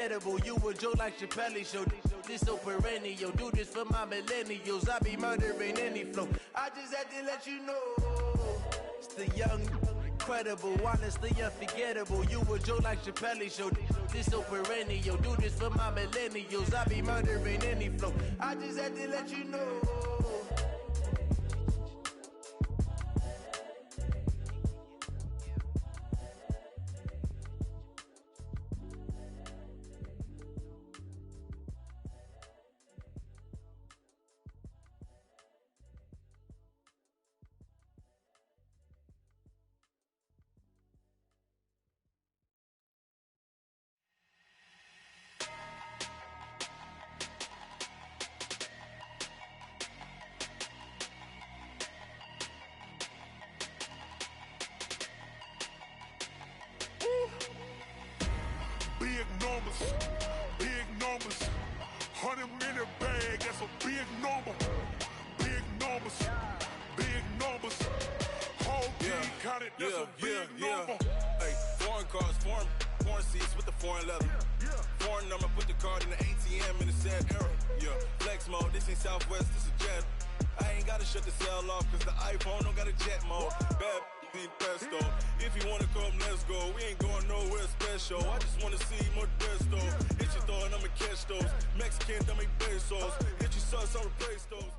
You a joke like Chappelle show. This so perennial. Do this for my millennials. I be murdering any flow. I just had to let you know. It's the young, incredible, honestly unforgettable. You a joke like Chappelle show. This so perennial. Do this for my millennials. I be murdering any flow. I just had to let you know. Big numbers, 100-minute bag, that's a big number. Big numbers, whole team counted, that's a big number. Hey, foreign cars, foreign seats with the foreign leather. Foreign number, put the card in the ATM in the sad era. Yeah, flex mode, this ain't Southwest, this is jet. I ain't gotta shut the cell off, cause the iPhone don't got a jet mode. Bad pesto. If you wanna come, let's go. We ain't going nowhere special. I just wanna see more desto. Hit your throw and I'ma catch those. Mexican, don't make pesos. Hit your sauce, I'll replace those.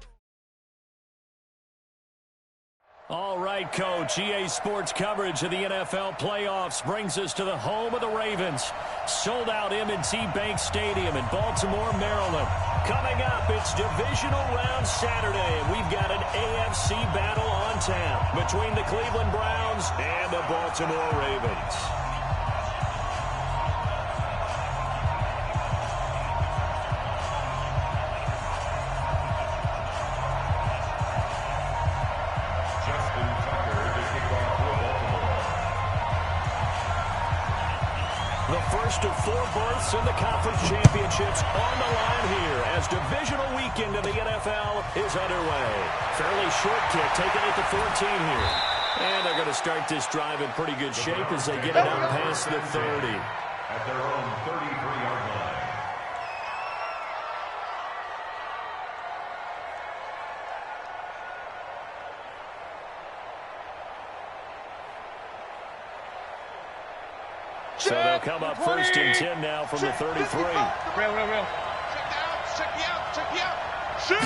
All right, Coach. EA Sports coverage of the NFL playoffs brings us to the home of the Ravens. Sold out M&T Bank Stadium in Baltimore, Maryland. Coming up, it's Divisional Round Saturday, and we've got an AFC battle on tap between the Cleveland Browns and the Baltimore Ravens. The first of 4 berths in the conference championships on the line here as divisional weekend of the NFL is underway. Fairly short kick, taking it to 14 here. And they're going to start this drive in pretty good shape as they get it out past the 30. At their own 33-yard line. So they'll come up 1st and 10 now from the 33. Real. Check the out. Shoot! A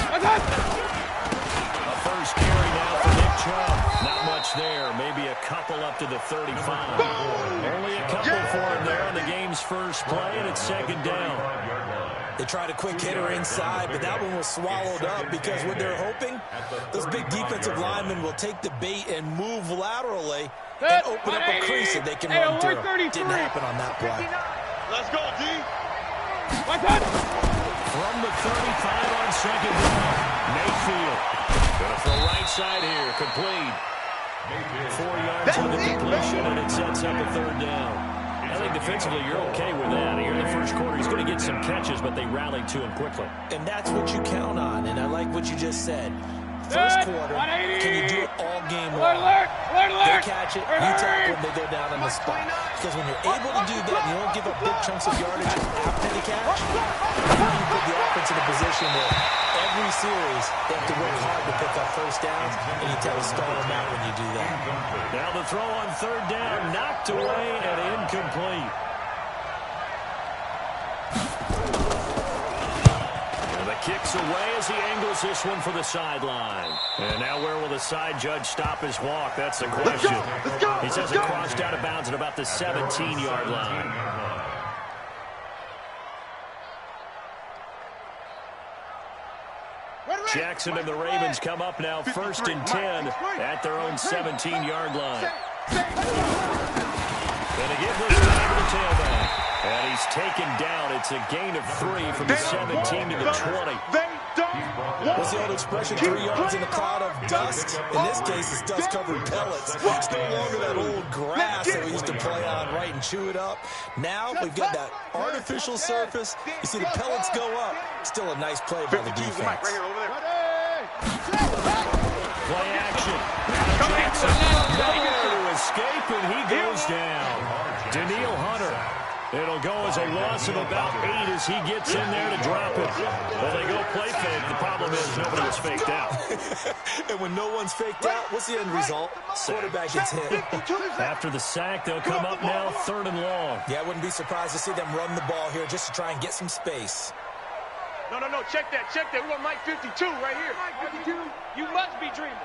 first carry now for Nick Chubb. Not much there. Maybe a couple up to the 35. Only a couple for him there on the game's first play, and it's 2nd down. They tried a quick hitter inside, but that one was swallowed up because what they're hoping, those big defensive linemen will take the bait and move laterally and open up a crease that they can run through. Didn't happen on that play. Let's go, D. From the 35 on 2nd down, Mayfield. Gonna throw right side here, complete. 4 yards on the completion, and it sets up a 3rd down. I think defensively you're okay with that. Here in the first quarter, he's going to get some catches, but they rallied to him quickly. And that's what you count on, and I like what you just said. First quarter, can you do it all game long? They catch it, you tackle them, they go down on the spot. Because when you're able to do that, and you don't give up big chunks of yardage after the catch, you put the offense in a position where every series they have to work hard to pick up first downs, and you tell to stall them out when you do that. Now the throw on 3rd down, knocked away and incomplete. Kicks away as he angles this one for the sideline. And now where will the side judge stop his walk? That's the question. He says it crossed out of bounds at about the 17-yard line. Jackson and the Ravens come up now 1st and 10 at their own 17-yard line. And again, this time to the tailback. And he's taken down. It's a gain of 3 from the 17 to the 20. What's the old expression? 3 yards in a cloud of dust. In this case, it's dust-covered pellets. It's no longer that old grass that we used to play on, right, and chew it up. Now we've got that artificial surface. You see the pellets go up. Still a nice play by the defense. Play action. Jackson nowhere to escape, and he goes down. Daniil Hunter. It'll go as a loss of about 8 as he gets in there to drop it. Well, they go play fake. The problem is nobody was faked out. And when no one's faked out, what's the end result? Quarterback gets hit. After the sack, they'll come up now 3rd and long. Yeah, I wouldn't be surprised to see them run the ball here just to try and get some space. No, check that. We're going Mike 52 right here. Mike 52, you must be dreaming.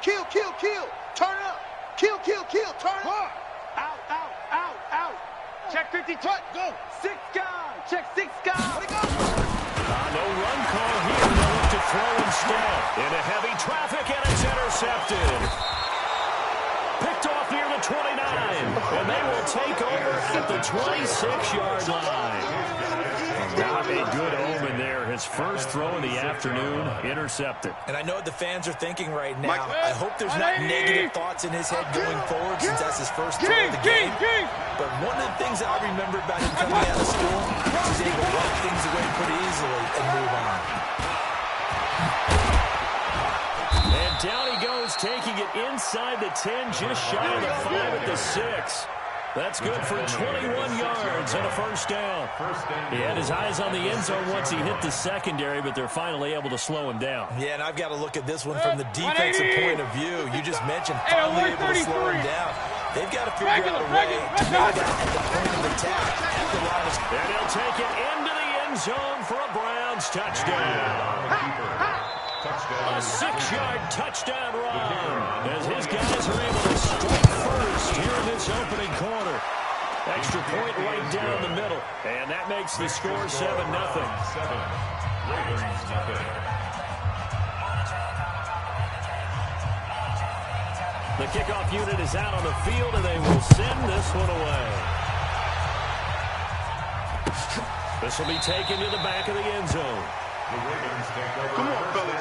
Kill, turn up. Kill, turn up. Out. Check 52. Go. 6 guys. Check 6 guys. Let it go. No run call here. They'll look to throw instead. Into heavy traffic, and it's intercepted. Picked off near the 29. And they will take over at the 26-yard line. Not a good omen there. His first throw in the afternoon, intercepted. And I know what the fans are thinking right now. I hope there's not negative thoughts in his head going forward since that's his first throw of the game. But one of the things that I remember about him coming out of school is he's able to wipe things away pretty easily and move on. And down he goes, taking it inside the 10, just shy of the 5 at the 6. That's good for 21 yards and a first down. He had his eyes on the end zone once he hit the secondary, but they're finally able to slow him down. Yeah, and I've got to look at this one from the defensive point of view. You just mentioned finally able to slow him down. They've got to figure out a way to make that at the point of attack. And he'll take it into the end zone for a Browns touchdown. A 6-yard touchdown run as his guys are able to strike first here in this opening quarter. Extra point right down the middle, and that makes the score 7-0. The kickoff unit is out on the field, and they will send this one away. This will be taken to the back of the end zone. The Ravens take over. Come on, fellas.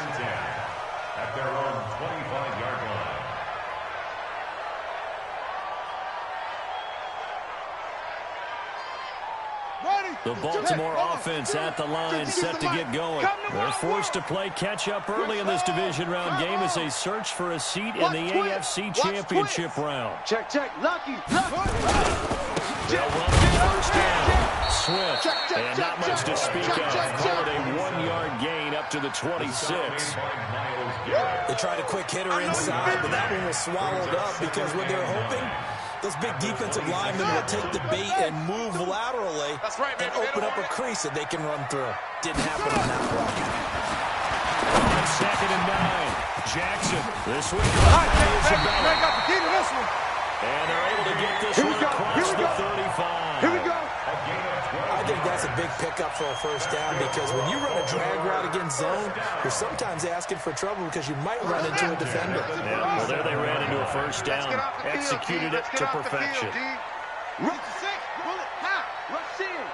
At their own 25-yard line. The Baltimore offense at the line, set to get going. They're forced to play catch-up early in this division round game as they search for a seat in the AFC Championship round. Check. Lucky. They'll run the first down. Swift, and not much to speak of. Call it a 1-yard gain up to the 26. They tried a quick hitter inside, but that one was swallowed up because what they're hoping, those big defensive linemen will take the bait and move laterally and open up a crease that they can run through. Didn't happen on that play. On 2nd and 9, Jackson. This week, got the key to this one. and they're able to get this one across the 35. Here we go. I think that's a big pickup for a first down because when you run a drag route against zone, you're sometimes asking for trouble because you might run into a defender. Yeah, well, there they ran into a first down, executed it to perfection. Rush 6, bullet, high, rush in.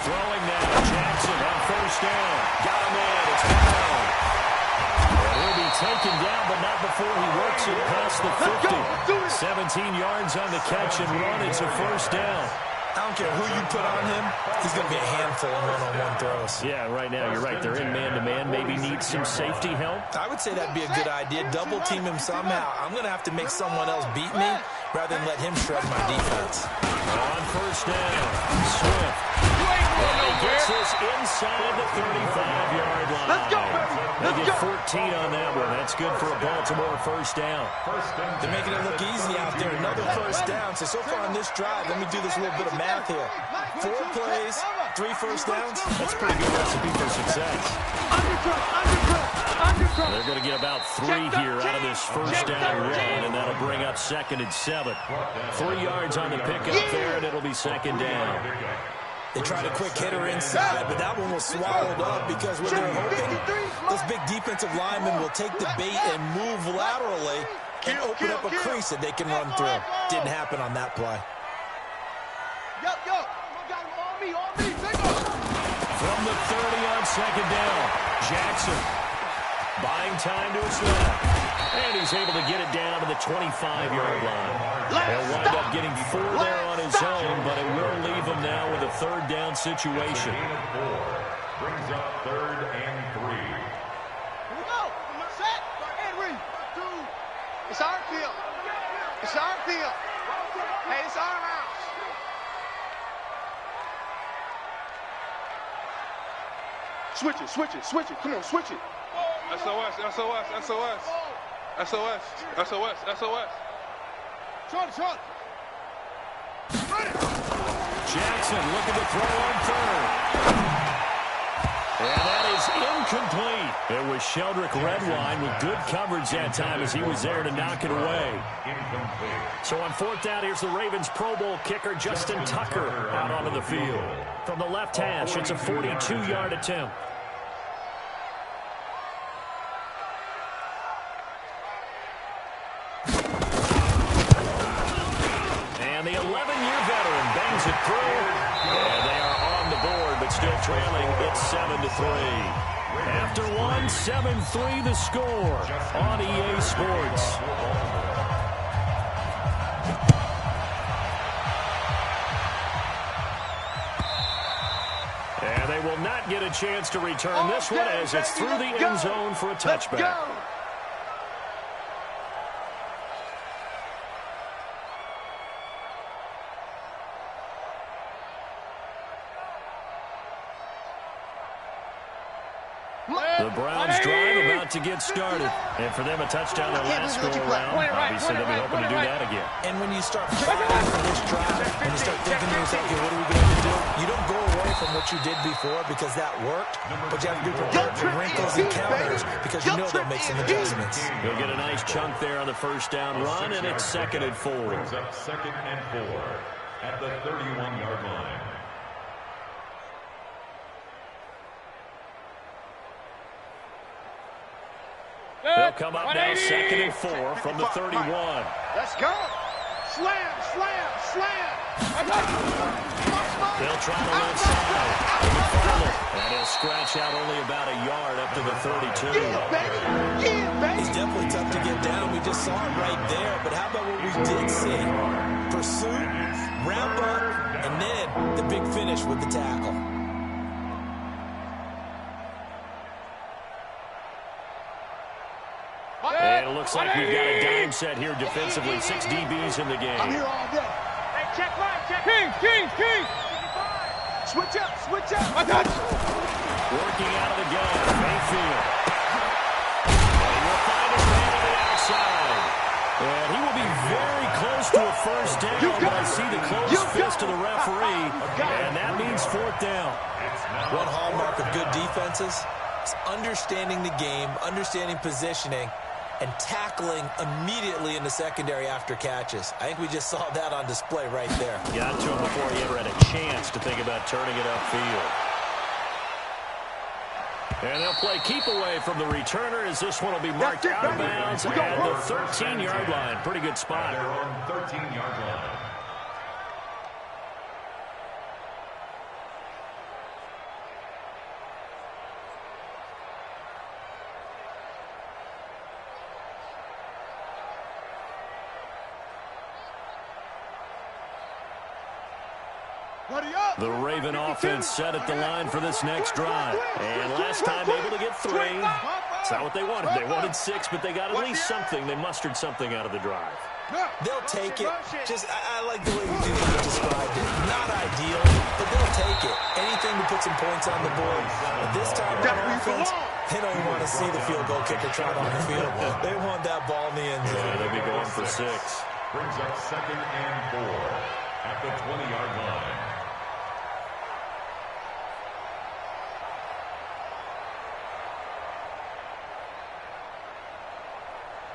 Throwing now, Jackson on first down. Got him in, it's down. And he'll be taken down, but not before he works it past the 50. 17 yards on the catch and run, it's a first down. I don't care who you put on him, he's going to be a handful in one-on-one throws. Yeah, right now, you're right. They're in man-to-man. Maybe need some safety help. I would say that'd be a good idea. Double team him somehow. I'm going to have to make someone else beat me rather than let him shred my defense. On first down, Swift. And he gets this inside the 35-yard line. Let's go, baby. They get 14 on that one. That's good for a Baltimore first down. They're making it look easy out there. Another first down. So far on this drive, let me do this little bit of math here. 4 plays, 3 first downs. That's a pretty good recipe for success. They're going to get about 3 here out of this first down run, and that'll bring up 2nd and 7. 3 yards on the pickup there, and it'll be 2nd down. They tried a quick hitter inside, but that one was swallowed up because what they're hoping, those big defensive linemen will take the bait and move laterally and open up a crease that they can run through. Didn't happen on that play. From the 30 on 2nd down, Jackson buying time to his left. And he's able to get it down to the 25-yard line. He'll wind up getting 4 there on his own, but it will leave him now with a 3rd down situation. Brings up 3rd and 3. Here we go. Set and read. 2. It's our field. It's our field. Hey, it's our house. Switch it, switch it, switch it. Come on, switch it. SOS, SOS, SOS. SOS, SOS, SOS. Short. Jackson looking to throw on third. And that is incomplete. It was Sheldrick Redwine with good coverage that time as he was there to knock it away. So on fourth down, here's the Ravens Pro Bowl kicker, Justin Tucker, out onto the field. From the left hash, it's a 42-yard attempt. And the 11-year veteran bangs it through. And they are on the board, but still trailing. It's 7-3. After one, 7-3 the score on EA Sports. And they will not get a chance to return this one as it's through the end zone for a touchback. The Browns drive about to get started. And for them, a touchdown their last go-around. Obviously, they'll be hoping to do that again. And when you start planning for this drive, when you start thinking to yourself, okay, what are we going to do? You don't go away from what you did before because that worked, but you have to be prepared for wrinkles and counters because you know they'll make some adjustments. You'll get a nice chunk there on the first down run, and it's 2nd and 4. Brings up 2nd and 4 at the 31-yard line. They'll come up now 2nd and 4 from the 31. Let's go. Slam. They'll try the left side. And he'll scratch out only about a yard up to the 32. Yeah, baby. He's definitely tough to get down. We just saw it right there. But how about what we did see? Pursuit, wrap up, and then the big finish with the tackle. And it looks like we've got a dime set here defensively. 6 DBs in the game. I'm here all day. Hey, check right, check. King. Switch up. I got you. Working out of the gun, Mayfield. And he'll find his man on the outside. And he will be very close to a first down, but I see the closed fist of the referee, and that means 4th down. One hallmark of good defenses is understanding the game, understanding positioning, and tackling immediately in the secondary after catches. I think we just saw that on display right there. Got to him before he ever had a chance to think about turning it upfield. And they'll play keep away from the returner as this one will be marked out of bounds at the 13-yard line. Pretty good spot. They're on 13-yard line. The Raven offense set at the line for this next drive. And last time able to get 3. It's not what they wanted. They wanted 6, but they got at least something. They mustered something out of the drive. They'll take it. I like the way you described it. Not ideal, but they'll take it. Anything to put some points on the board. But this time on offense, they don't even want to see the field goal kicker trot on the field. They want that ball in the end zone. Yeah, they'll be going for 6. Brings up 2nd and 4 at the 20-yard line.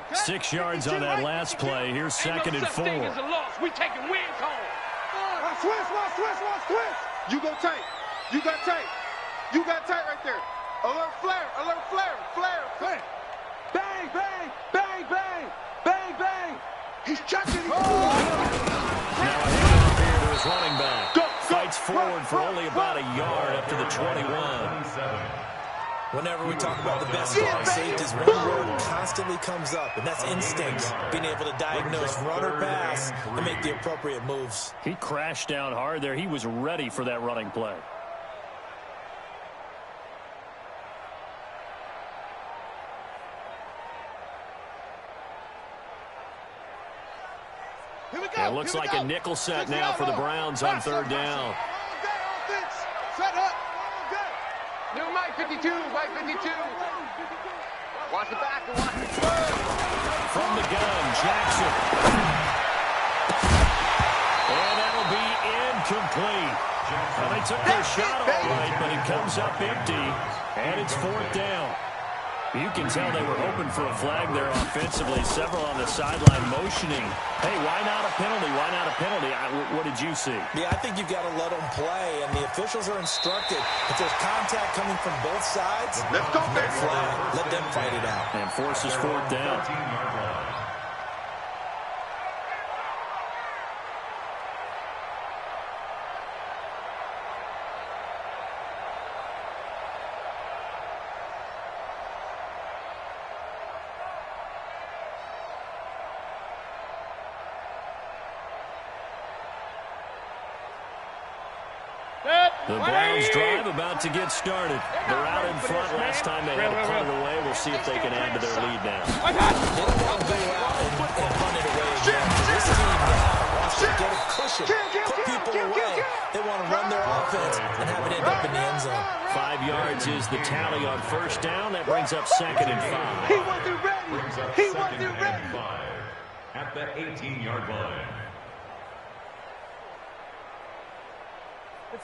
6 yards on that last play. Here's 2nd and 4. We taking wins home. Switch. You go tight. You got tight right there. Alert flare. Bang. He's chucking. Now a handoff here to his running back. Fights forward for only about a yard up to the 21. Whenever we talk about the best strong safeties, one word constantly comes up, and that's instinct. Being able to diagnose run or pass and make the appropriate moves. He crashed down hard there. He was ready for that running play. It looks like a nickel set now for the Browns on third down. Set up. New Mike 52, Mike 52. Watch the back and watch the front. From the gun, Jackson. And that'll be incomplete. Well, they took their shot all right, but it comes up empty, and it's fourth down. You can tell they were hoping for a flag there offensively. Several on the sideline motioning. Hey, why not a penalty? Why not a penalty? What did you see? Yeah, I think you've got to let them play, and the officials are instructed. If there's contact coming from both sides, let's go, no flag. Let them fight it out. And forces fourth down. The Browns drive about to get started. They're out in front. Last time they had to punt it away. We'll see if they can add to their lead now. They don't want to go out and punt it away again. This team now wants to get a cushion, put people away. They want to run their offense and have it end up in the end zone. 5 yards is the tally on first down. That brings up second and 5. He wasn't ready. He wasn't ready. At the 18-yard line.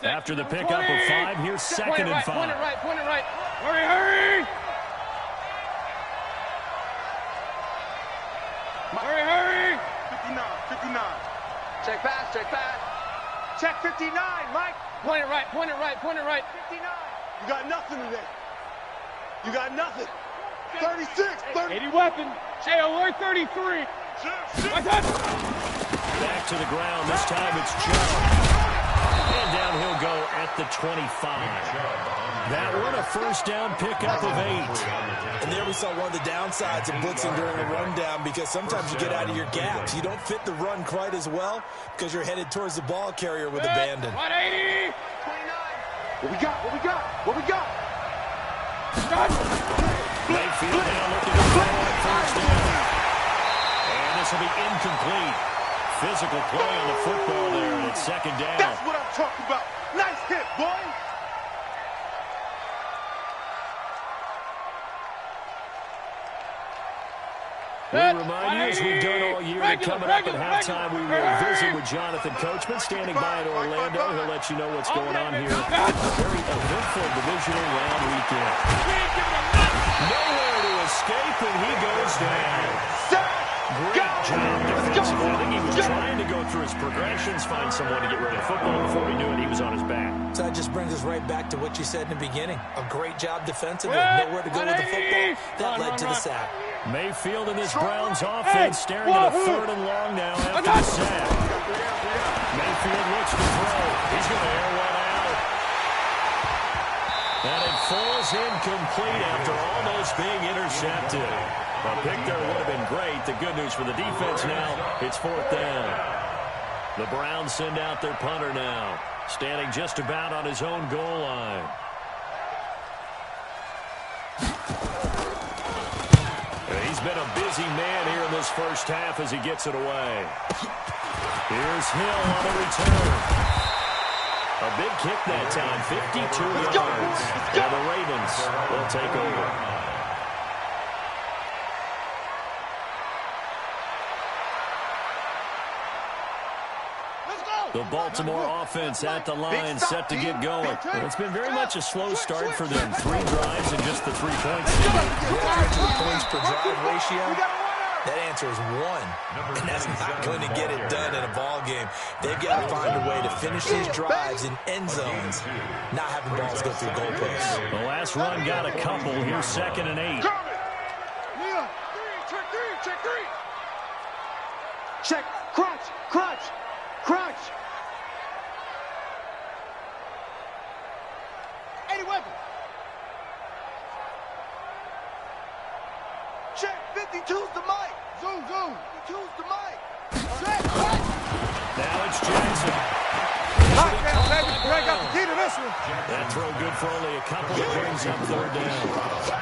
After the pickup of 5, here's second and 5. Point it right, point it right. Hurry, hurry! Hurry, hurry! 59. Check pass, check pass. Check 59, Mike. Point it right, point it right, point it right. 59. You got nothing today. You got nothing. 36, 30. 80 weapon. J.O. 33. Back to the ground. This time it's Joe. And down he'll go at the 25. That one, a first down pickup of 8. And there we saw one of the downsides of blitzing during a rundown, because sometimes you get out of your gaps. You don't fit the run quite as well because you're headed towards the ball carrier with abandon. 180. 29. What we got? What we got? What we got? Mayfield now looking to throw on first down. And this will be incomplete. Physical play on the football there, and it's second down. That's what I'm talking about. Nice hit, boy. We remind you, as we've done all year, that coming up at halftime, we will visit with Jonathan Coachman, standing by in Orlando. He'll let you know what's going on here. A very eventful divisional round weekend. Nowhere to escape, and he goes down. Great job defensively. I think he was trying to go through his progressions, find someone to get rid of the football. Before we knew it, he was on his back. So that just brings us right back to what you said in the beginning. A great job defensively. Nowhere to go with the football. That led to the sack. Mayfield in this Browns offense staring at a third and long now after the sack. Mayfield looks to throw. He's going to air one out. And it falls incomplete after almost being intercepted. A pick there would have been great. The good news for the defense now, it's fourth down. The Browns send out their punter now, standing just about on his own goal line. He's been a busy man here in this first half as he gets it away. Here's Hill on the return. A big kick that time, 52 yards. And the Ravens will take over. The Baltimore offense at the line, set to get going. Well, it's been very much a slow start for them. 3 drives and just the 3 points. Points per drive ratio. That answer is 1, and that's not going to get it done in a ball game. They've got to find a way to finish these drives in end zones, not having balls go through goalposts. The last run got a couple. Here's second and 8. Check, crunch, crunch, crunch. 80 weapon. Check, 52's the mic. Zoom, zoom. 52's the mic. Check, check. Now it's Jackson. Baby, I got the key to this That throw good for only a couple. It brings up third down.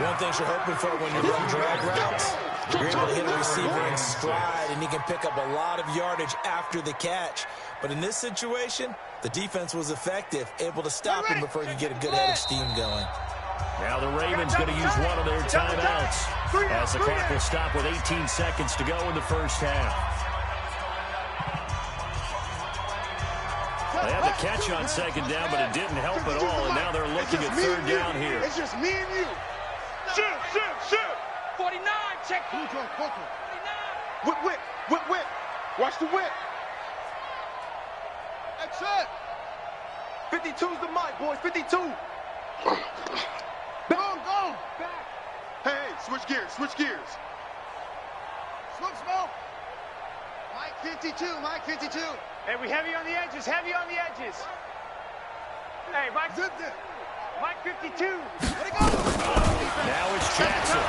One thing you're hoping for when you run drag routes, you're able to hit a receiver in stride, and he can pick up a lot of yardage after the catch. But in this situation, the defense was effective, able to stop him before he could get a good head of steam going. Now the Ravens going to use one of their timeouts as the clock will stop with 18 seconds to go in the first half. They had the catch on second down, but it didn't help at all, and now they're looking at third down here. It's just me and you. Shoot. 49, check. 49. Whip. Watch the whip. Action. 52's the mic, boys. 52. Go. Back. Hey, switch gears. Smoke. Mike 52. Hey, we heavy on the edges. Hey, Mike. Mike 52. Let it go. Now it's Jackson.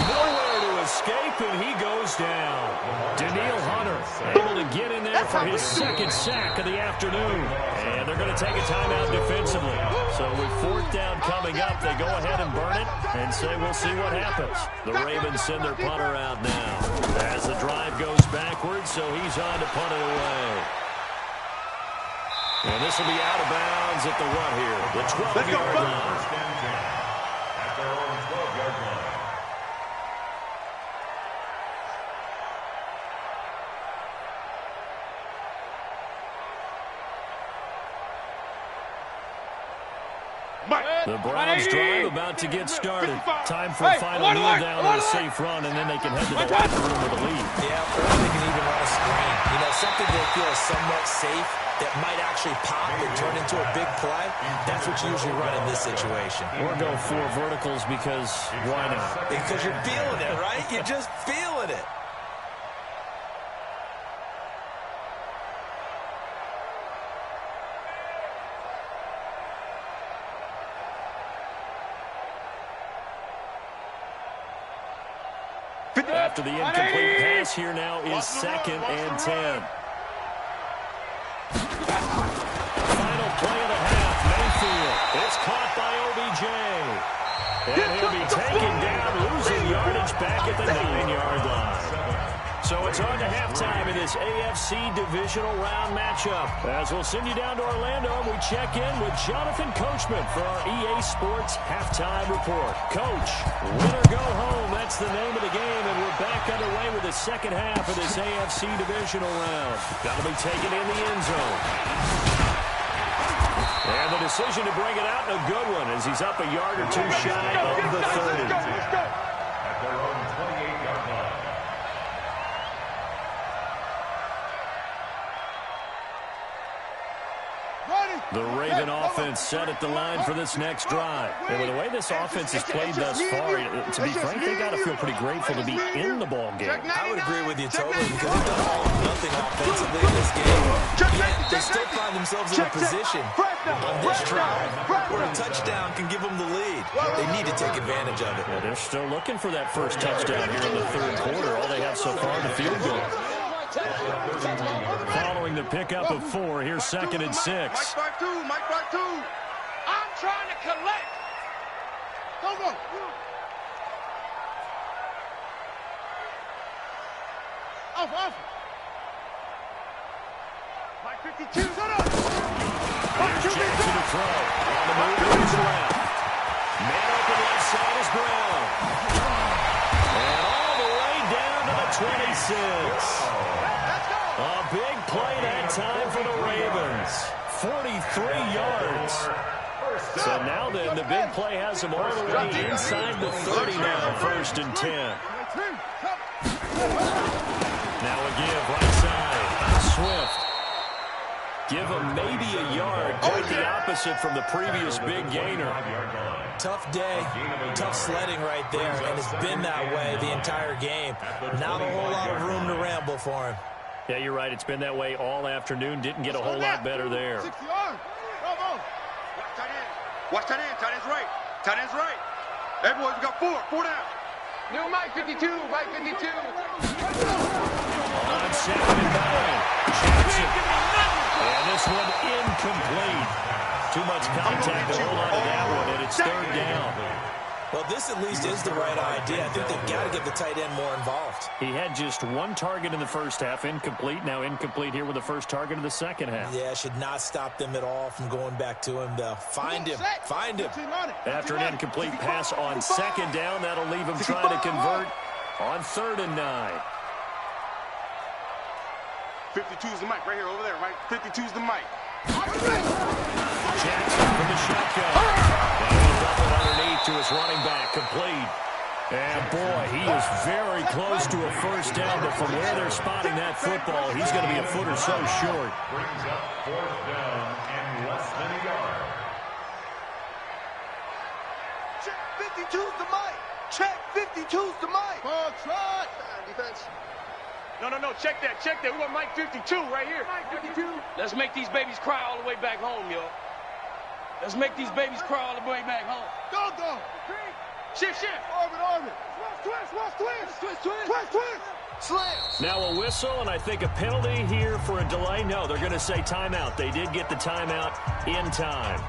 Nowhere to escape, and he goes down. Daniil Hunter able to get in there for his second sack of the afternoon. And they're going to take a timeout defensively. So with fourth down coming up, they go ahead and burn it and say we'll see what happens. The Ravens send their punter out now as the drive goes backwards, so he's on to punt it away. And this will be out of bounds at the what here? The 12-yard line. First and 10 at their own 12-yard line. The Browns drive about to get started. Time for a final kneel down and a safe run, and then they can head to the locker room with a lead. Yeah, or they can even run a screen. You know, something they feel is somewhat safe that might actually pop and turn into a big play. That's what you usually run in this situation. Or go 4 verticals because why not? Because you're feeling it, right? You're just feeling it. After the incomplete pass, here now is 2nd and 10. Final play of the half, Mayfield. It's caught by OBJ. And he'll be taken down, losing yardage back at the 9-yard line. So it's on to halftime in this AFC divisional round matchup. As we'll send you down to Orlando, and we check in with Jonathan Coachman for our EA Sports Halftime Report. Coach, win or go home, that's the name of the game, and we're back underway with the second half of this AFC divisional round. Got to be taken in the end zone. And the decision to bring it out, a good one, as he's up a yard or two shy of the 30. At their own 28-yard line. The Raven offense set at the line for this next drive. And with the way this offense has played thus far, to be frank, they got to feel pretty grateful to be in the ball game. I would agree with you totally because they've done all or nothing offensively in this game. Yet they still find themselves in a position on this drive where a touchdown can give them the lead. They need to take advantage of it. Yeah, they're still looking for that first touchdown here in the third quarter. All they have so far in the field goal. Following the pickup of 4, here's 2nd and 6. Mike 5-2. I'm trying to collect. Go. Off. Mike 52. Shut up. Here's Jackson to throw. On the move to his left. Man open left side is Brown. And all the way down to the 26. A big play that time for the Ravens. 43 yards. So now then, the big play has them all the way inside the 30 now, 1st and 10. Now a give right side. Swift. Give him maybe a yard. Quite the opposite from the previous big gainer. Tough day, tough sledding right there, and it's been that way the entire game. Not a whole lot of room to ramble for him. Yeah, you're right. It's been that way all afternoon. Didn't get a whole lot better there. 60 yards. Bravo. Watch tight end. Tight end's right. Everyone, we got 4 down. New Mike 52. On 2nd and 9. Jackson. And this one incomplete. wants contact to hold on to that one, and it's third down. Well, this at least is the right idea. I think they've got to get the tight end more involved. He had just one target in the first half, incomplete. Now incomplete here with the first target of the second half. Yeah, should not stop them at all from going back to him, though. Find him. Find him. After an incomplete pass on second down, that'll leave him trying to convert on 3rd and 9. 52's the mic right here, over there, right? 52's the mic. Jackson from the shotgun. And he'll dump it underneath to his running back, complete. And boy, he is very close to a first down, but from where they're spotting that football, he's going to be a foot or so short. Brings up 4th down and less than a yard. Check 52's the mic. Check 52's the mic. Ball trot. Defense. No, check that. We want Mike 52 right here. Mike 52. Let's make these babies cry all the way back home, yo. Let's make these babies cry all the way back home. Go. Shift. Orbit. Twist. Slam. Now a whistle, and I think a penalty here for a delay. No, they're going to say timeout. They did get the timeout in time.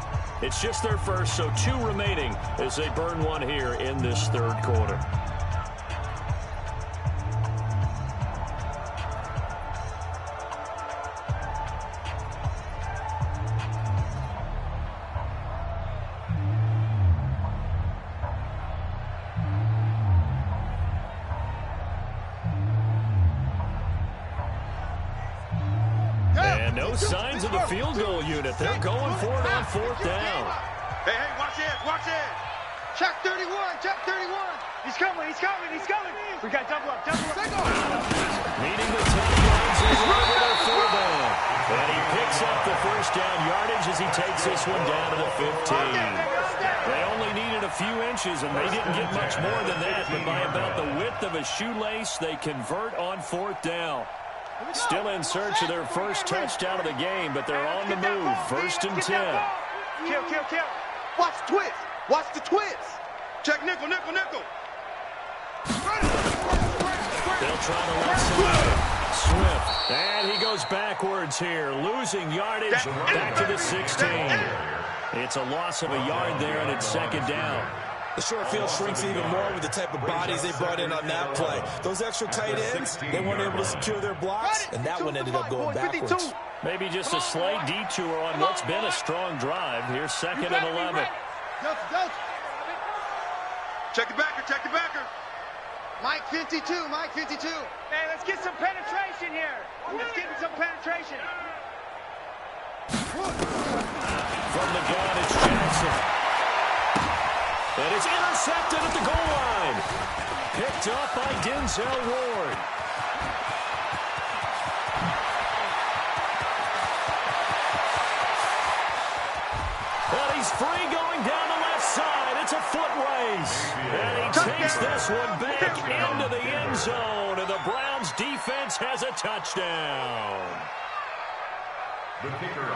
It's just their first, so 2 remaining as they burn one here in this 3rd quarter. No signs of the field goal unit. They're going for it on 4th down. Hey, watch it. Check 31. He's coming. We got double up. Leading the 10 yards over their 4 down. And he picks up the first down yardage as he takes this one down to the 15. They only needed a few inches, and they didn't get much more than that. But by about the width of a shoelace, they convert on 4th down. Still in search of their first touchdown of the game, but they're on the move. 1st and 10. Kill. Watch the twist. Check nickel. They'll try to let Swift. And he goes backwards here, losing yardage back to the 16. It's a loss of a yard there, and it's 2nd down. The short field shrinks even more with the type of bodies they brought in on that play. Those extra tight ends, they weren't able to secure their blocks, and that one ended up going backwards. Maybe just a slight detour on what's been a strong drive. Here's 2nd and 11. Check the backer. Mike 52. Hey, let's get some penetration here. From the gun, it's Jackson. And it's intercepted at the goal line. Picked up by Denzel Ward. And he's free going down the left side. It's a foot race. And he takes this one back into the end zone. And the Browns defense has a touchdown.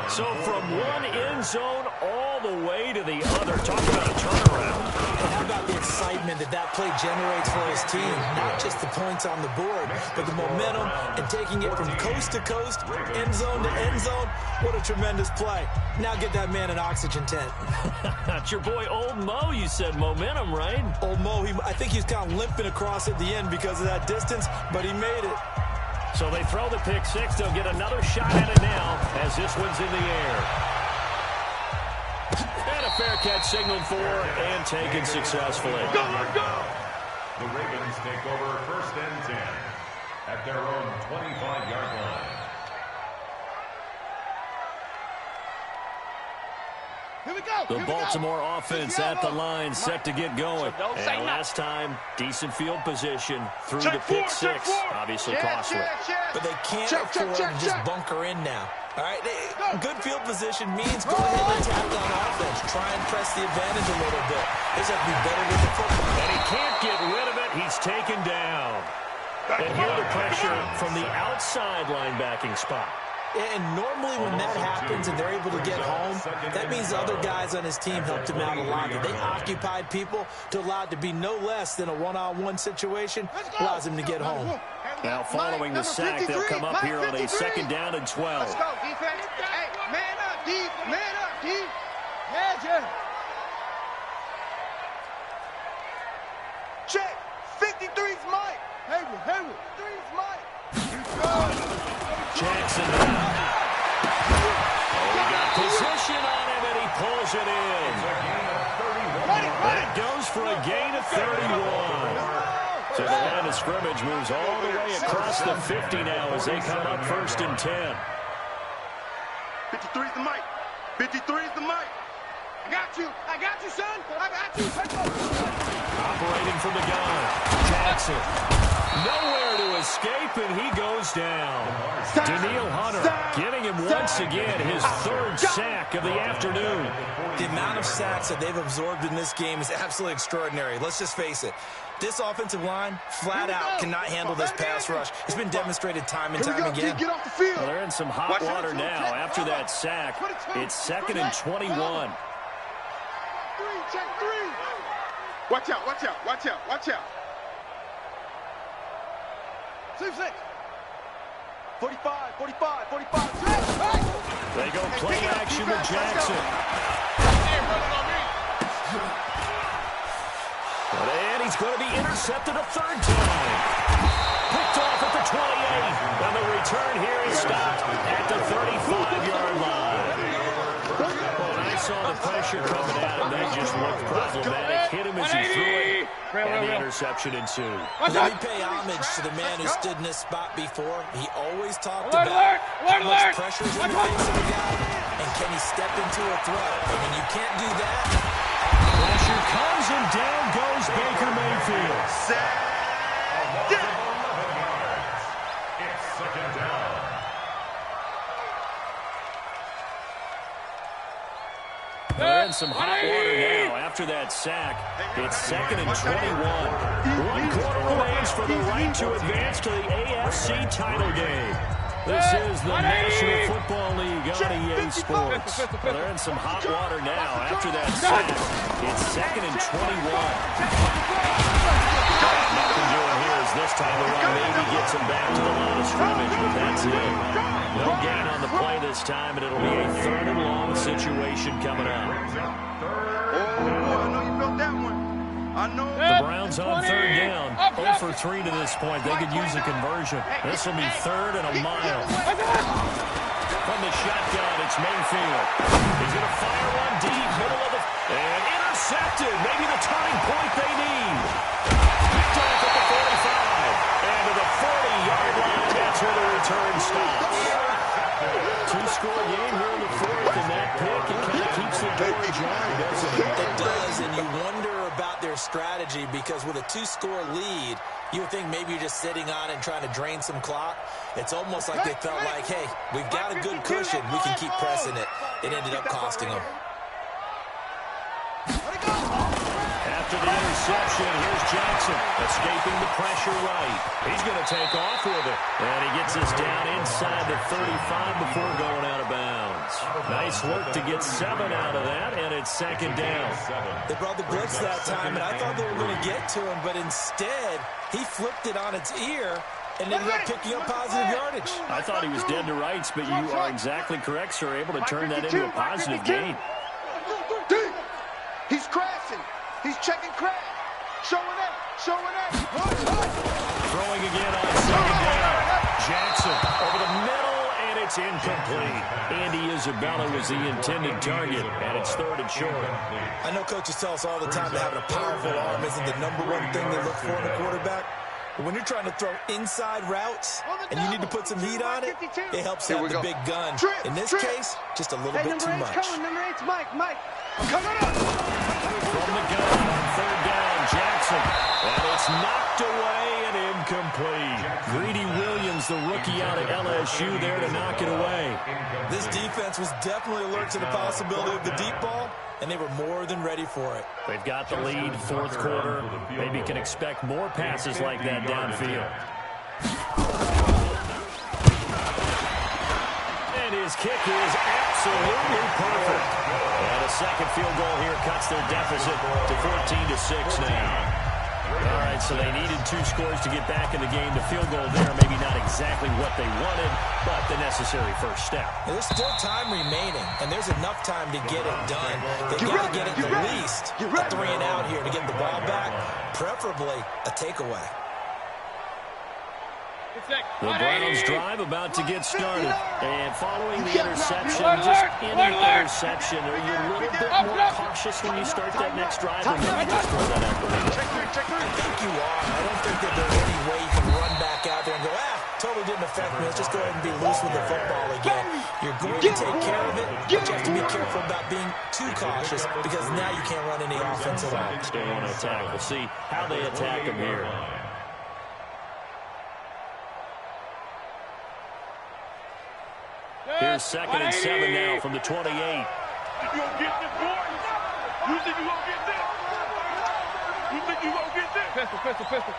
So from one end zone all the way to the other. Talk about a turnaround. How about the excitement that play generates for his team? Not just the points on the board, but the momentum and taking it from coast to coast, end zone to end zone. What a tremendous play. Now get that man an oxygen tent. That's your boy Old Mo. You said momentum, right? Old Mo, I think he's kind of limping across at the end because of that distance, but he made it. So they throw the pick 6. They'll get another shot at it now as this one's in the air. And a fair catch signaled for and taken successfully. Go! The Ravens take over 1st and 10 at their own 25-yard line. Here we go. The Baltimore offense at the line, set to get going. And last time, decent field position through the pick 6. Obviously costly. But they can't afford to just bunker in now. All right, good field position means go ahead and attack on offense. Try and press the advantage a little bit. They just have to be better with the football. And he can't get rid of it. He's taken down. And here the pressure from the outside linebacking spot. And normally when that happens and they're able to get home, that means other guys on his team helped him out a lot. They occupied people to allow it to be no less than a one-on-one situation, allows him to get home. Now following the sack, they'll come up here on a 2nd down and 12. Let's go, defense. Hey, man up, D. Man up, D. for a gain of 31. So the line of scrimmage moves all the way across the 50 now as they come up 1st and 10. 53's the mic. 53's the mic. I got you, son. I got you. Operating from the gun, Jackson. Nowhere to escape, and he goes down. Daniil Hunter getting him once again his 3rd sack of the afternoon. The amount of sacks that they've absorbed in this game is absolutely extraordinary. Let's just face it. This offensive line, flat out, cannot handle this pass rush. It's been demonstrated time and time again. Get off the field. Well, they're in some hot water now after that sack. It's 2nd and 21. Check 3. Watch out. 6. 45. They go play action with Jackson. And he's going to be intercepted a 3rd time. Picked off at the 28. And the return here is stopped at the 35-yard line. Well, I saw the pressure coming at him. That just looked problematic. Hit him as he threw it, and the interception ensued. Let me pay homage to the man who stood in this spot before. He always talked about how much pressure is in the face of a guy, and can he step into a throw? And when you can't do that, pressure comes, and down goes Baker Mayfield. It's 2nd down. They're in some hot water now after that sack. It's 2nd and 21. 1 quarter remains for the right to advance to the AFC title game. This is the National Football League on EA Sports. Well, they're in some hot water now after that sack. It's 2nd and 21. Nothing doing here is this time around maybe gets him back to the line of scrimmage, but that's it. No gain on the play this time, and it'll be a 3rd and long situation coming up. Oh, I know you felt that one. The Browns on 3rd down. 0 for 3 to this point. They could use a conversion. This will be 3rd and a mile. From the shotgun, it's Mayfield. He's going to fire one deep, middle of the... And intercepted. Maybe the turning point they need. Picked off at the 45. And to the 40-yard line. That's where the return stops. 2-score game here in the 4th, and that pick, it kind of keeps the door ajar, doesn't it? it does, and you wonder about their strategy because with a 2-score lead, you would think maybe you're just sitting on and trying to drain some clock. It's almost like they felt like, hey, we've got a good cushion. We can keep pressing it. It ended up costing them. After the interception, here's Jackson escaping the pressure right. He's going to take off with it. And he gets us down inside the 35 before going out of bounds. Nice work to get 7 out of that, and it's 2nd down. They brought the blitz that time, and I thought they were going to get to him, but instead, he flipped it on its ear and ended up picking up positive yardage. I thought he was dead to rights, but you are exactly correct, sir. Able to turn that into a positive gain. He's crashing. He's checking crash. Showing up. Throwing again on 2nd down. Jackson over the middle, and it's incomplete. Andy Isabella was the intended target, and it's 3rd and short. I know coaches tell us all the time that having a powerful arm isn't the #1 thing they look for in a quarterback. But when you're trying to throw inside routes and you need to put some heat on it, it helps have the big gun. In this case, just a little bit too much. Number 8's Mike. Coming up. From the gun, 3rd down, Jackson. And it's knocked away and incomplete. Greedy Williams, the rookie out of LSU, there to knock it away. This defense was definitely alert to the possibility of the deep ball, and they were more than ready for it. They've got the lead, 4th quarter. Maybe can expect more passes like that downfield. And his kick is absolutely perfect. And a 2nd field goal here cuts their deficit to 14-6 now. All right, so they needed 2 scores to get back in the game. The field goal there, maybe not exactly what they wanted, but the necessary first step. There's still time remaining, and there's enough time to get it done. They've got to get it at least a 3-and-out here to get the ball back, preferably a takeaway. The Browns drive about to get started. And following the interception, just any interception, are you a little bit more cautious when you start that next drive? Or maybe just throw that out the window? I think you are. I don't think that there's any way you can run back out there and go, totally didn't affect me. Let's just go ahead and be loose with the football again. You're going to take care of it, but you have to be careful about being too cautious because now you can't run any offense at all. Still want to attack. We'll see how they attack him here. Here's 2nd and 7 now from the 28. You gonna get this, boy? You think you gonna get this? You think you gonna get this? Pistol.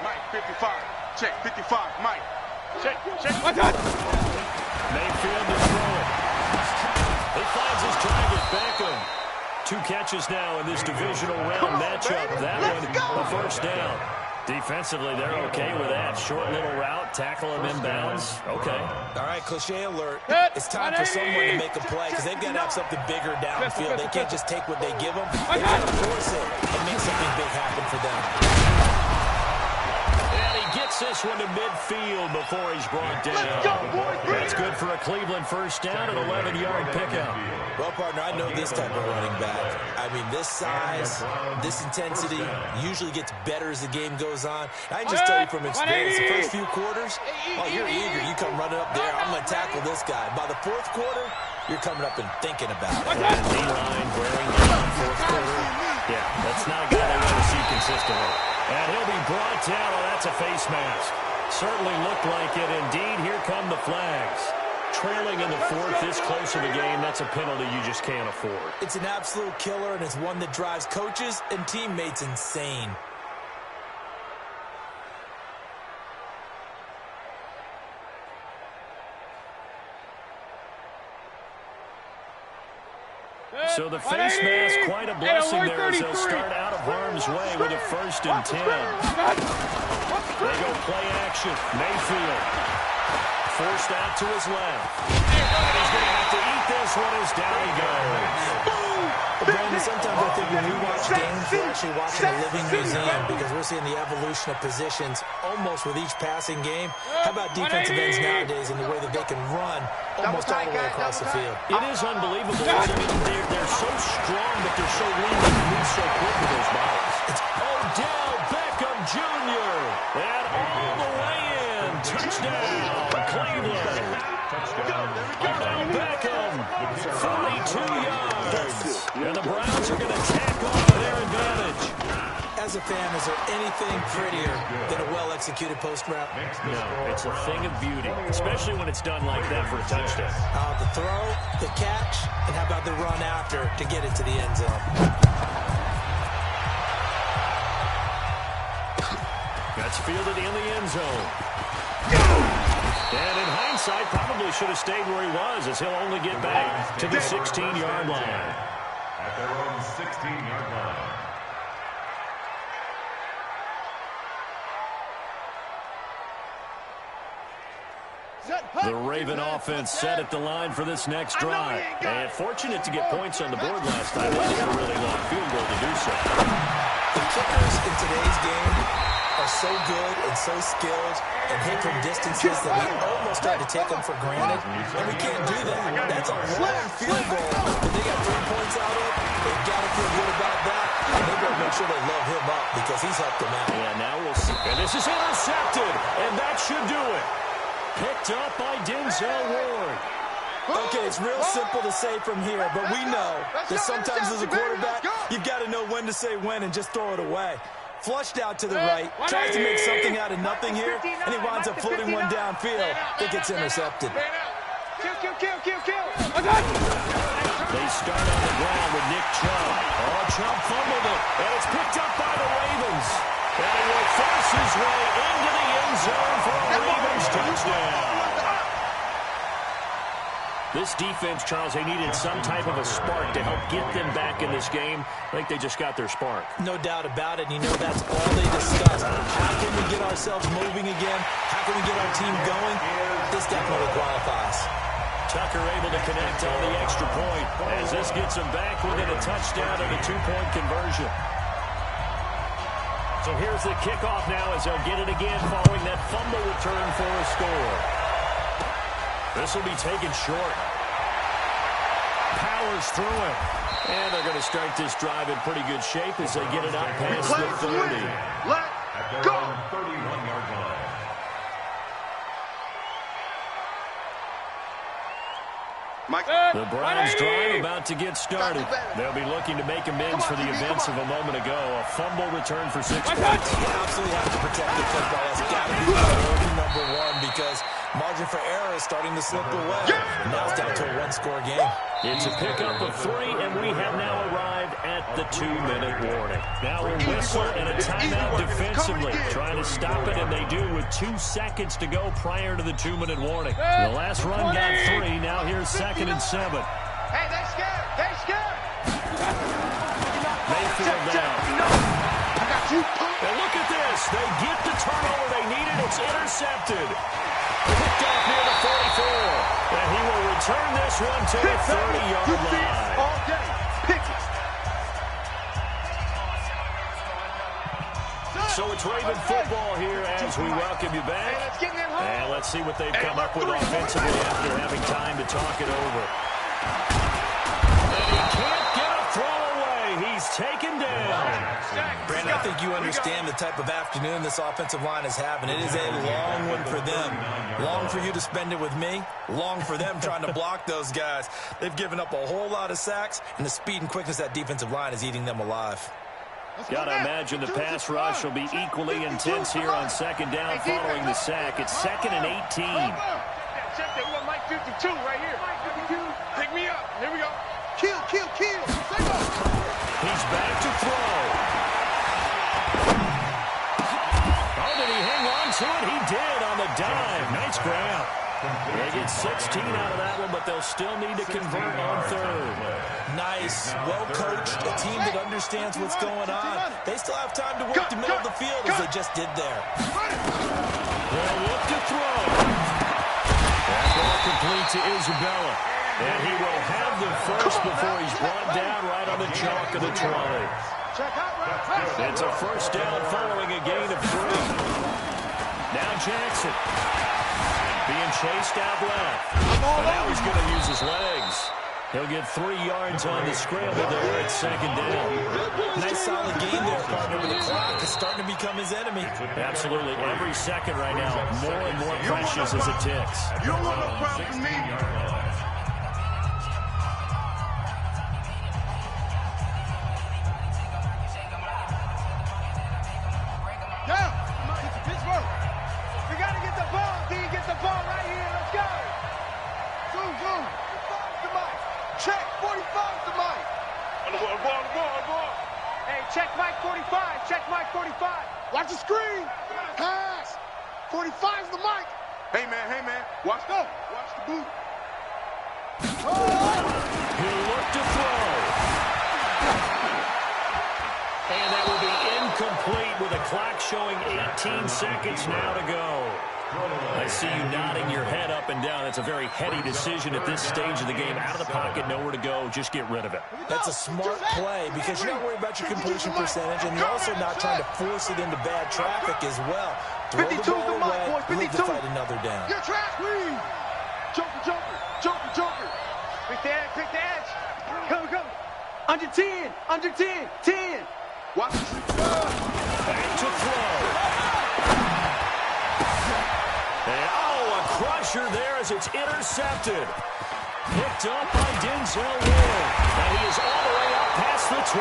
Mike, 55. Check, 55. Mike. Check. Watch out! Mayfield to throw it. He finds his target, Beckham. 2 catches now in this divisional round matchup. That one, a first down. Defensively, they're okay with that. Short little route, tackle him inbounds. Okay. All right, cliche alert. It's time for someone to make a play because they've got to have something bigger downfield. They can't just take what they give them. They've got to force it and make something big happen for them. And he gets this one to midfield before he's brought down. That's good for a Cleveland first down, an 11-yard pickup. Well, partner, I know this type of running back. I mean, this size, this intensity usually gets better as the game goes on. I can just tell you from experience, the first few quarters, you're eager. You come running up there, I'm going to tackle this guy. By the 4th quarter, you're coming up and thinking about it. And D-line wearing down 4th quarter. Yeah, that's not a guy they want to see consistently. And he'll be brought down. Oh, that's a face mask. Certainly looked like it. Indeed, here come the flags. Trailing in the 4th, this close of a game, that's a penalty you just can't afford. It's an absolute killer, and it's one that drives coaches and teammates insane. So the face mask, quite a blessing there as they'll start out of harm's way with a 1st and 10. They go play action. Mayfield. Forced out to his left. And he's going to have to eat this one as down he goes. Brandon, sometimes I think when we watch games, we're actually watching a living museum because we're seeing the evolution of positions almost with each passing game. How about defensive ends nowadays and the way that they can run almost all the way across the field? It is unbelievable. I mean, they're so strong, but they're so lean and move so quick with those bodies. It's Odell Beckham Jr. And all the way in. Touchdown, Cleveland. Odell Beckham, 42 yards. And the Browns are going to tack on to their advantage. As a fan, is there anything prettier than a well-executed post route? No, it's a thing of beauty, especially when it's done like that for a touchdown. The throw, the catch, and how about the run after to get it to the end zone? That's fielded in the end zone. And in hindsight, probably should have stayed where he was as he'll only get back to the 16-yard line. At their own 16-yard line. The Raven offense set at the line for this next drive. And fortunate to get points on the board last time. They had a really long field goal to do so. The kickers in today's game are so good and so skilled and hit from distances that we almost start to take them for granted. And we can't do that. That's a long field goal that they got 3 points out of. They've got to feel good about that. And they've got to make sure they love him up because he's helped them out. Yeah, now we'll see. And this is intercepted. And that should do it. Picked up by Denzel Ward. Okay, it's real simple to say from here, but we know that sometimes as a quarterback, you've got to know when to say when and just throw it away. Flushed out to the right, tries to make something out of nothing here, and he winds up floating one downfield that gets intercepted. Kill. They start on the ground with Nick Chubb. Oh, Chubb fumbled it, and it's picked up by the Ravens. And he will force his way into the end zone for a Ravens touchdown. This defense, Charles, they needed some type of a spark to help get them back in this game. I think they just got their spark. No doubt about it. And you know that's all they discussed. How can we get ourselves moving again? How can we get our team going? This definitely qualifies. Tucker able to connect on the extra point as this gets them back within a touchdown and a 2-point conversion. So here's the kickoff now as they'll get it again following that fumble return for a score. This will be taken short. Powers through it. And they're going to start this drive in pretty good shape as they get it up past the 30. At their own 31-yard line. The Browns drive about to get started. They'll be looking to make amends for the events of a moment ago. A fumble return for 6 points. You absolutely have to protect the football. That's got to be priority number one because margin for error is starting to slip away. Now it's down to a one-score game. It's a pickup of 3, and we have now arrived at the 2-minute warning. Now a whistle and a timeout defensively. Trying to stop it, and they do with 2 seconds to go prior to the 2-minute warning. The last run got 3. Now here's 2nd and 7. Hey, they scared. They scared. Mayfield down. I got you. And look at this. They get the turnover they needed. It's intercepted. Picked off near the 44. And he will return this one to the 30-yard line. All day. Pick it. So it's Raven football here as we welcome you back. And let's see what they've come up with offensively after having time to talk it over. And he can't get a throw away. He's taken down. Brandon, I think you understand the type of afternoon this offensive line is having. It is a long one for them. Long for you to spend it with me. Long for them trying to block those guys. They've given up a whole lot of sacks, and the speed and quickness of that defensive line is eating them alive. Gotta imagine the pass rush will be equally intense here on 2nd down following the sack. It's 2nd and 18. Check that. We got Mike 52 right here. Pick me up. Here we go. Kill. He's back to throw. Oh, did he hang on to it? He did on the dime. Nice grab. They get 16 out of that one, but they'll still need to convert on 3rd. Nice, well-coached, a team that understands what's going on. They still have time to work the middle of the field as they just did there. They'll look to throw. That ball complete to Isabella. And he will have the first before he's brought down right on the chalk of the 20. It's a first down following a gain of 3. Now Jackson. Being chased out left. But now he's going to use his legs. He'll get 3 yards on the scramble there at 2nd down. Nice solid game there, partner, with the clock is starting to become his enemy. Absolutely. Every second right now, more and more precious as it ticks. You don't want no problem from me. Check 45 to Mike. Hey, check Mike 45. Check Mike 45. Watch the screen. Pass. 45's the Mike. Hey, man. Watch the boot. He'll look to throw. And that will be incomplete with a clock showing 18 seconds now to go. I see you nodding your head up and down. It's a very heady decision at this stage of the game. Out of the pocket, nowhere to go. Just get rid of it. That's a smart play because you're not worried about your completion percentage, and you're also not trying to force it into bad traffic as well. Throw the ball away, live to fight another down. Your trash, please. Joker. Quick the edge. Go. Under 10. 10. Watch the Back to throw. And, a crusher there as it's intercepted. Picked up by Denzel Ward. And he is all the way up past the 25.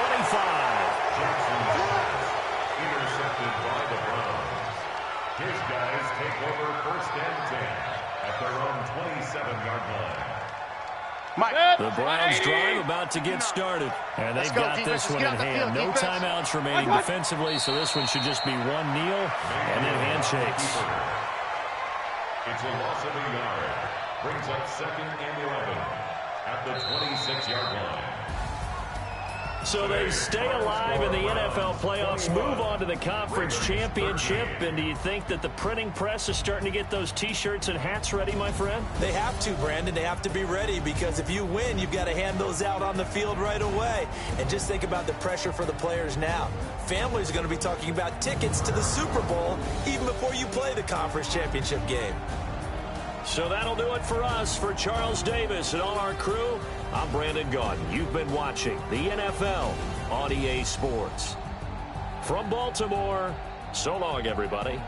Intercepted by the Browns. His guys take over 1st and 10 at their own 27-yard line. The Browns drive about to get started. And they've got this one in hand. No timeouts remaining defensively, so this one should just be one kneel and then handshakes. It's a loss of a yard. Brings up 2nd and 11 at the 26-yard line. So they stay alive in the NFL playoffs, move on to the conference championship, and do you think that the printing press is starting to get those T-shirts and hats ready, my friend? They have to, Brandon. They have to be ready because if you win, you've got to hand those out on the field right away. And just think about the pressure for the players now. Families are going to be talking about tickets to the Super Bowl even before you play the conference championship game. So that'll do it for us. For Charles Davis and all our crew, I'm Brandon Gaudin. You've been watching the NFL on EA Sports. From Baltimore, so long, everybody.